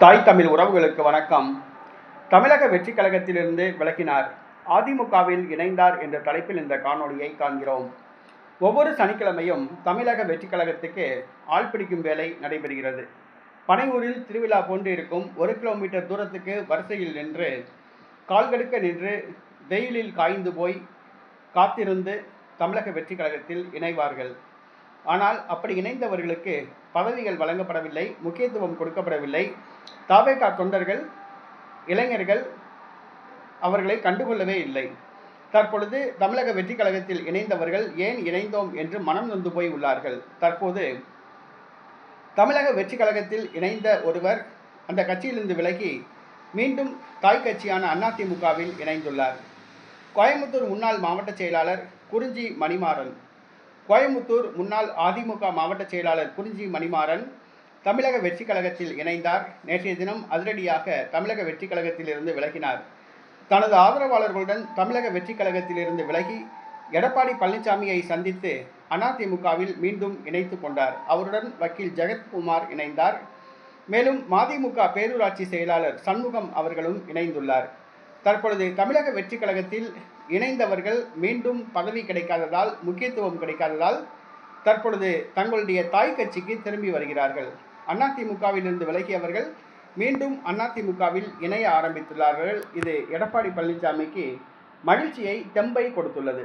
தாய் தமிழ் உறவுகளுக்கு வணக்கம். தமிழக வெற்றி கழகத்திலிருந்து விலகினார், அதிமுகவில் இணைந்தார் என்ற தலைப்பில் இந்த காணொளியை காண்கிறோம். ஒவ்வொரு சனிக்கிழமையும் தமிழக வெற்றி கழகத்துக்கு ஆள் பிடிக்கும் வேலை நடைபெறுகிறது. பனையூரில் திருவிழா போன்று இருக்கும் 1 கிலோமீட்டர் தூரத்துக்கு வரிசையில் நின்று கால்கடுக்க நின்று வெயிலில் காய்ந்து போய் காத்திருந்து தமிழக வெற்றி கழகத்தில் இணைவார்கள். ஆனால் அப்படி இணைந்தவர்களுக்கு பதவிகள் வழங்கப்படவில்லை, முக்கியத்துவம் கொடுக்கப்படவில்லை. தவேகா தொண்டர்கள், இளைஞர்கள் அவர்களை கண்டுகொள்ளவே இல்லை. தற்பொழுது தமிழக வெற்றி கழகத்தில் இணைந்தவர்கள் ஏன் இணைந்தோம் என்று மனம் நொந்து போய் உள்ளார்கள். தற்போது தமிழக வெற்றி கழகத்தில் இணைந்த ஒருவர் அந்த கட்சியிலிருந்து விலகி மீண்டும் தாய் கட்சியான அதிமுகவில் இணைந்துள்ளார். கோயம்புத்தூர் முன்னாள் மாவட்ட செயலாளர் குறிஞ்சி மணிமாறன், கோயம்புத்தூர் முன்னாள் அதிமுக மாவட்ட செயலாளர் குறிஞ்சி மணிமாறன் தமிழக வெற்றி கழகத்தில் இணைந்தார். நேற்றைய தினம் அதிரடியாக தமிழக வெற்றி கழகத்திலிருந்து விலகினார். தனது ஆதரவாளர்களுடன் தமிழக வெற்றி கழகத்திலிருந்து விலகி எடப்பாடி பழனிசாமியை சந்தித்து அதிமுகவில் மீண்டும் இணைத்து கொண்டார். அவருடன் வக்கீல் ஜெகத்குமார் இணைந்தார். மேலும் மதிமுக பேரூராட்சி செயலாளர் சண்முகம் அவர்களும் இணைந்துள்ளார். தற்பொழுது தமிழக வெற்றி கழகத்தில் இணைந்தவர்கள் மீண்டும் பதவி கிடைக்காததால், முக்கியத்துவம் கிடைக்காததால் தற்பொழுது தங்களுடைய தாய் கட்சிக்கு திரும்பி வருகிறார்கள். அதிமுகவிலிருந்து விலகியவர்கள் மீண்டும் அதிமுகவில் இணைய ஆரம்பித்துள்ளார்கள். இது எடப்பாடி பழனிசாமிக்கு மகிழ்ச்சியை, தெம்பை கொடுத்துள்ளது.